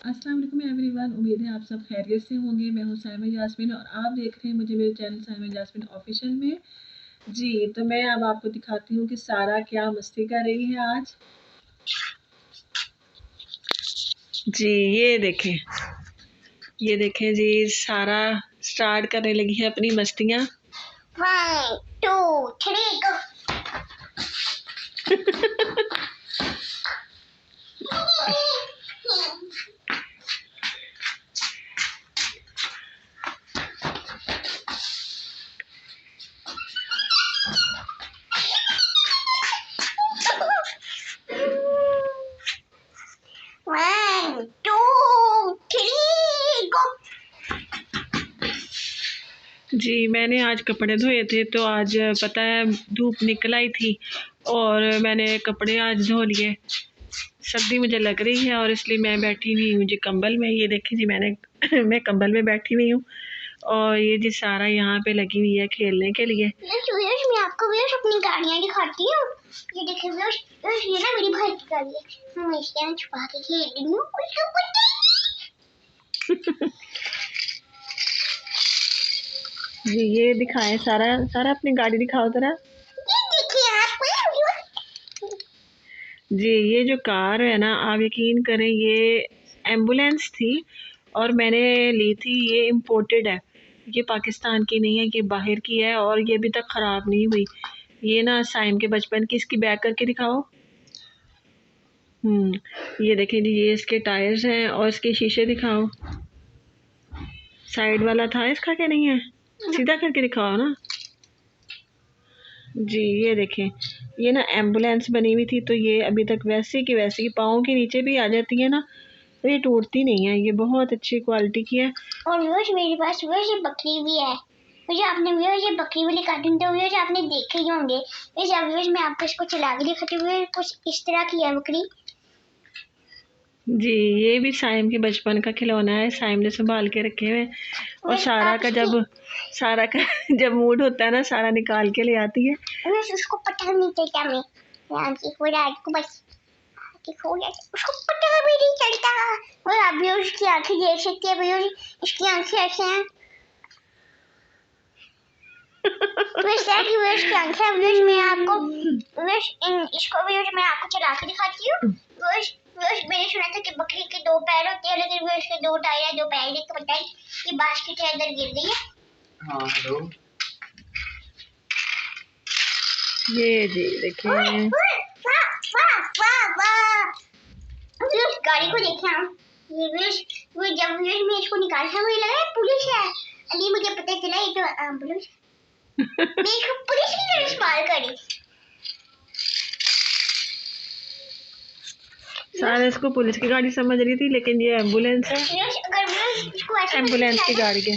अस्सलाम वालेकुम एवरीवन, उम्मीद है आप सब खैरियत से होंगे। मैं हूँ साइमा यास्मीन और आप देख रहे हैं मुझे मेरे चैनल साइमा यास्मीन ऑफिशियल में। जी, तो मैं अब आपको दिखाती हूँ कि सारा क्या मस्ती कर रही है आज। जी ये देखें जी, सारा स्टार्ट करने लगी है अपनी मस्तियाँ। 1 2 3 go। One, two, three, go। जी, मैंने आज कपड़े धोए थे तो आज पता है धूप निकल आई थी और मैंने कपड़े आज धो लिए। सर्दी मुझे लग रही है और इसलिए मैं बैठी हुई हूँ जी कंबल में। ये देखिए जी मैं कंबल में बैठी हुई हूँ और ये जी सारा यहाँ पे लगी हुई है खेलने के लिए। मैं आपको अपनी गाड़ियाँ दिखाती हूँ। ये देखिए ये ना मेरी भाई की गाड़ी है। मैं इसके अंदर छुपा के खेल रही हूँ। जी ये दिखाएं, सारा अपनी गाड़ी दिखाओ जरा। जी ये जो कार है ना, आप यकीन करें ये एम्बुलेंस थी और मैंने ली थी। ये इम्पोर्टेड है, ये पाकिस्तान की नहीं है, ये बाहर की है और ये अभी तक ख़राब नहीं हुई। ये ना साइम के बचपन की। इसकी बैक करके दिखाओ। ये देखें जी, ये इसके टायर्स हैं और इसके शीशे दिखाओ। साइड वाला था इसका क्या नहीं है? सीधा करके दिखाओ ना। जी ये देखें, ये ना एम्बुलेंस बनी हुई थी तो ये अभी तक वैसी की वैसी, पाँव के नीचे भी आ जाती है ना तो ये टूटती नहीं है। ये बहुत अच्छी क्वालिटी की है। और व्यूअर्स मेरे पास व्यूअर्स ये बकरी भी है। मुझे आपने व्यूअर्स ये बकरी वाले कार्टून तो व्यूअर्स आपने देखे ही होंगे। व्यूअर्स मैं आपको इसको चला के दिखाती हूँ। कुछ इस तरह की है बकरी। जी ये भी साइम के बचपन का खिलौना है, साइम ने संभाल के रखे हुए। और सारा का जब मूड होता है ना, सारा निकाल के ले आती है। उसको पता नहीं चलता। को बस उसको पता भी नहीं चलता। और आप भी उसकी आंखें देख सकते हैं। भैया इसकी आंखें ऐसे हैं। की आंखें मैं आपको इसको मैं आपको चला के दिखाती हूँ। मैंने सुना था कि बकरी के 2 पैर होते हैं, लेकिन वो इसके 2 टायर है। 2 पैर देख के पता है कि बास्केट के अंदर गिर गई है। हाँ हेलो, ये जी देखिए गाड़ी को देखे हम। ये जब मैं इसको निकाला मुझे लगा पुलिस है। अभी मुझे पता चला ये तो एम्बुलेंस। देखो पुलिस की तरह इस्तेमाल करी। सारा इसको पुलिस की गाड़ी समझ रही थी, लेकिन ये एम्बुलेंस है। एम्बुलेंस की गाड़ी है।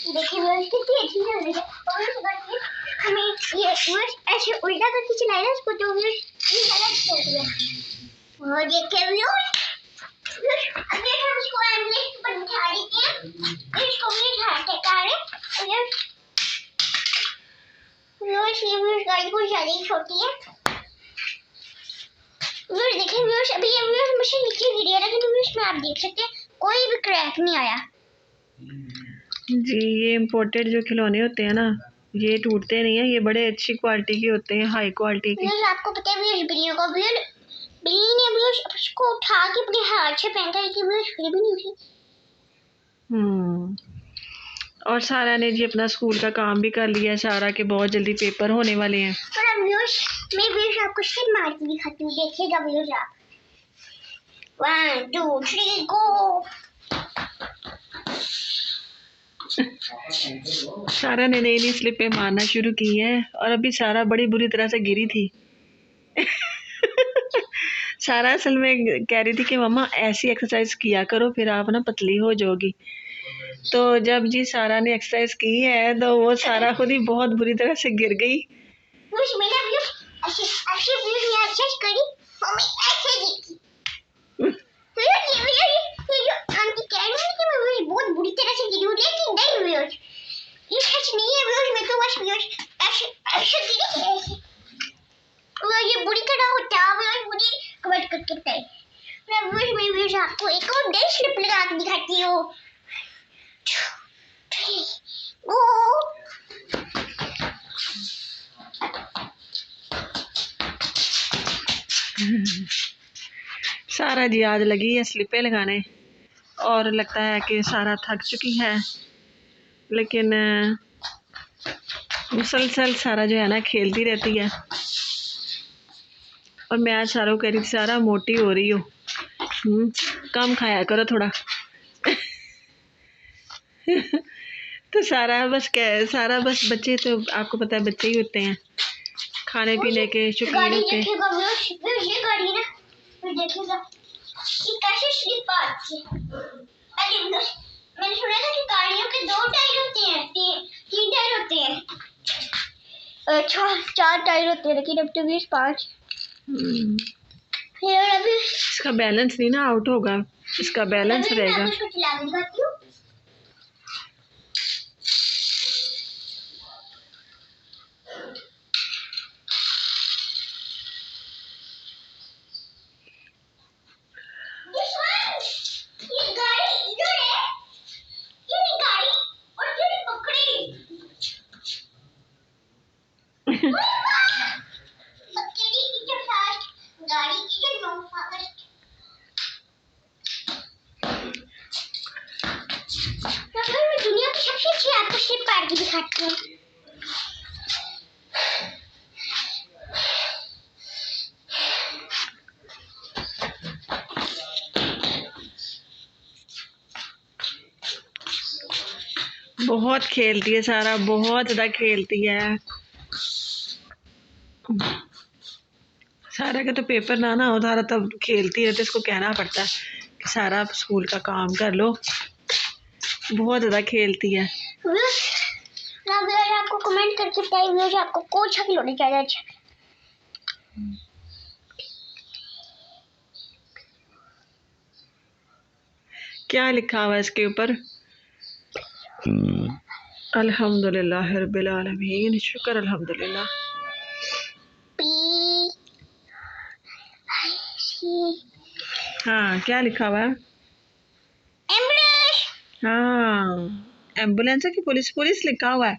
देखिए कितनी अच्छी चल रही है। हमें ये ऐसे उल्टा करके चलाए ना इसको तो ये गलत चल रही है। और देखिए अगर हम इसको एम्बुलेंस पर बिठा देते हैं इसको भी उठाते कार है। ये गाड़ी को ज्यादा ही छोटी है। देखिए अभी ये मशीन नीचे गिरी है, लेकिन इसमें आप देख सकते हैं कोई भी क्रैक नहीं आया। जी ये इम्पोर्टेड जो खिलौने होते हैं ना, ये टूटते नहीं है। ये बड़े अच्छी क्वालिटी के होते हैं, हाई क्वालिटी के। आपको पता है बिल्लियों को बिल्ली ने उसको उठा के अपने हाथ से फेंका कि फिर भी नहीं उठी। और सारा ने जी अपना स्कूल का काम भी कर लिया है। सारा के बहुत जल्दी पेपर होने वाले हैं। और अब मैं आपको सिर मार के दिखाती हूँ। देखिएगा व्यूअर्स आप। 1 2 3 गो। सारा ने नई स्लिपें मारना शुरू की है और अभी सारा बड़ी बुरी तरह से गिरी थी। सारा असल में कह रही थी कि मम्मा ऐसी एक्सरसाइज किया करो, फिर आप ना पतली हो जाओगी। तो जब जी सारा ने एक्सरसाइज की है तो वो सारा खुद ही बहुत बुरी तरह से गिर गई। बहुत बुरी तरह से गिरी, लेकिन नहीं व्यूअर्स ये सच नहीं है व्यूअर्स। मैं तो बस व्यूअर्स ऐसे गिरी है। ये बुरी तरह होता है व्यूअर्स। मुझे कमेंट करके बताइए। मैं व्यूअर्स आपको एक और फिर स्लिप लगा के दिखाती हूँ। ओ सारा जी आज लगी है स्लिपें लगाने और लगता है कि सारा थक चुकी है, लेकिन मुसलसल सारा जो है ना खेलती रहती है। और मैं आज सारा को कह रही थी सारा मोटी हो रही हो, कम खाया करो थोड़ा। तो सारा बस बच्चे तो आपको पता है बच्चे ही होते हैं, खाने पीने के शौकीन गाड़ी होते हैं। देखेगा ये गाड़ी ना, फिर देखेगा ये कैसे स्लिप आती है। मैंने सुना था कि गाड़ियों के 2 टायर होते हैं, 3 टायर होते हैं, 4 टायर होते हैं, लेकिन अब तो 5। फिर अभी इसका बैलेंस नहीं ना आउट होगा, इसका बैलेंस रहेगा। मैं इसको चला के दिखाती हूँ। ये गाड़ी इधर है, ये गाड़ी और ये पकड़ी। बकरी इधर फास्ट, गाड़ी इधर नो फास्ट। तो फिर मैं दुनिया की सबसे अच्छी आपको स्लिप पार की दिखाती हूँ। बहुत खेलती है सारा, बहुत ज़्यादा खेलती है। सारा के तो पेपर ना हो सारा तब खेलती है, तो इसको कहना पड़ता है कि सारा स्कूल का काम कर लो। बहुत ज़्यादा खेलती है। आपको कमेंट करके बताइए आपको कौन सा खिलौना ज़्यादा अच्छा। क्या लिखा हुआ है इसके ऊपर? अल्हम्दुलिल्लाह रब्बिल आलमीन, शुक्र अल्हम्दुलिल्लाह। हाँ, क्या लिखा हुआ है? एम्बुलेंस। हाँ, एम्बुलेंस है कि पुलिस? पुलिस लिखा हुआ है,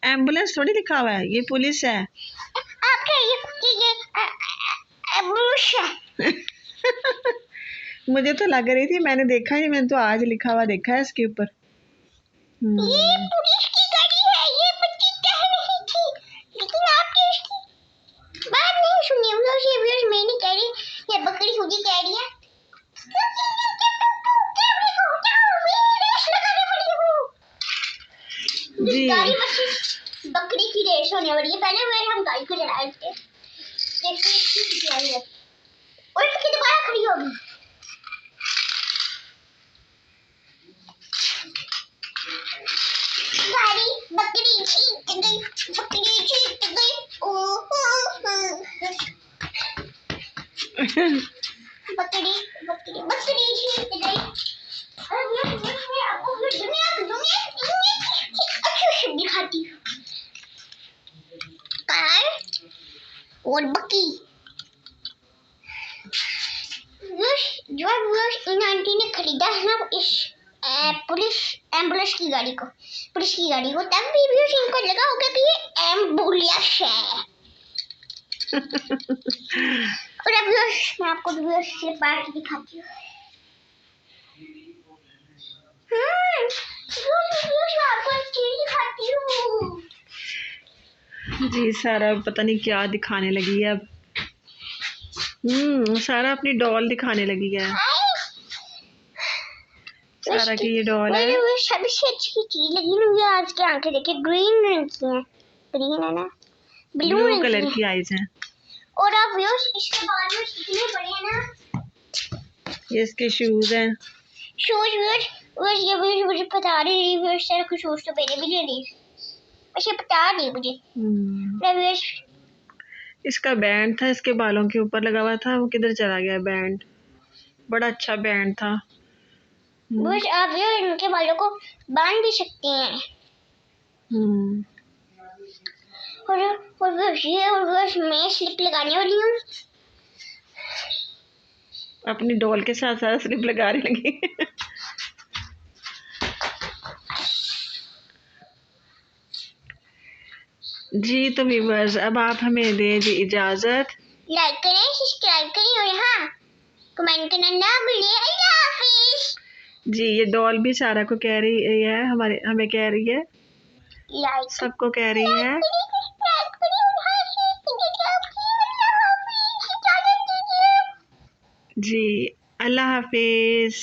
एम्बुलेंस थोड़ी लिखा हुआ है, ये पुलिस है। आपका ये एम्बुलेंस है। मुझे तो लग रही थी, मैंने देखा ही, मैंने तो आज लिखा हुआ देखा है इसके ऊपर। ये पुलिस की गाड़ी है, ये बच्ची कह रही थी, लेकिन आपने इसकी बात नहीं सुनी। ये व्यूअर्स मैं नहीं कह रही, ये बकरी खुद ही कह रही है। जी बकरी की रेस होने वाली है। पहले वे हम गाड़ी को चलाए थे, देखते और इसकी दोबारा खड़ी होगी। गाड़ी बकरी जीत गई, बकरी जीत गई। बकरी बकरी बकरी जीत गई। आपको दुनिया अच्छी दिखाती हूँ। कार और बकरी जो इन आंटी ने खरीदा है ना इस पुलिस एम्बुलेंस की गाड़ी को, पुलिस की गाड़ी को, तब भी इनको लगा होगा कि ये एम्बुलेंस है। और अब मैं आपको से बाहर दिखाती हूँ। आपको चीज दिखाती हूँ। जी सारा पता नहीं क्या दिखाने लगी है अब। सारा अपनी डॉल दिखाने लगी है। सारा की ये डॉल है। सबसे अच्छी चीज लगी मुझे आज की आंखें देखिए, ग्रीन रंग की है, ग्रीन है ना, ब्लू कलर की आईज हैं। और आप व्यूअर्स इसके बाद में कितने बड़े हैं ना, ये इसके शूज हैं। शूज व्यूअर्स ये मुझे बता रही व्यूअर्स, सर को शूज तो मैंने भी ले ली, वैसे बता दी मुझे। व्यूअर्स इसका बैंड था, इसके बालों के ऊपर लगा हुआ था, वो किधर चला गया बैंड? बड़ा अच्छा बैंड था। बस आप इनके बालों को बांध भी सकते हैं। और बस मैं स्लिप लगाने वाली हूँ। अपनी डॉल के साथ साथ स्लिप लगा रही लगी। जी तो व्यूअर्स, अब आप हमें दें जी इजाज़त। लाइक करें, सब्सक्राइब करें और हाँ कमेंट करना ना भूलिए। अल्लाह हाफिज। जी ये डॉल भी सारा को कह रही है, हमें कह रही है, लाइक सबको कह रही है। करें, सब्सक्राइब करें और हाँ अल्लाह हाफिज। इजाज़त दीजिए। जी अल्लाह हाफिज़।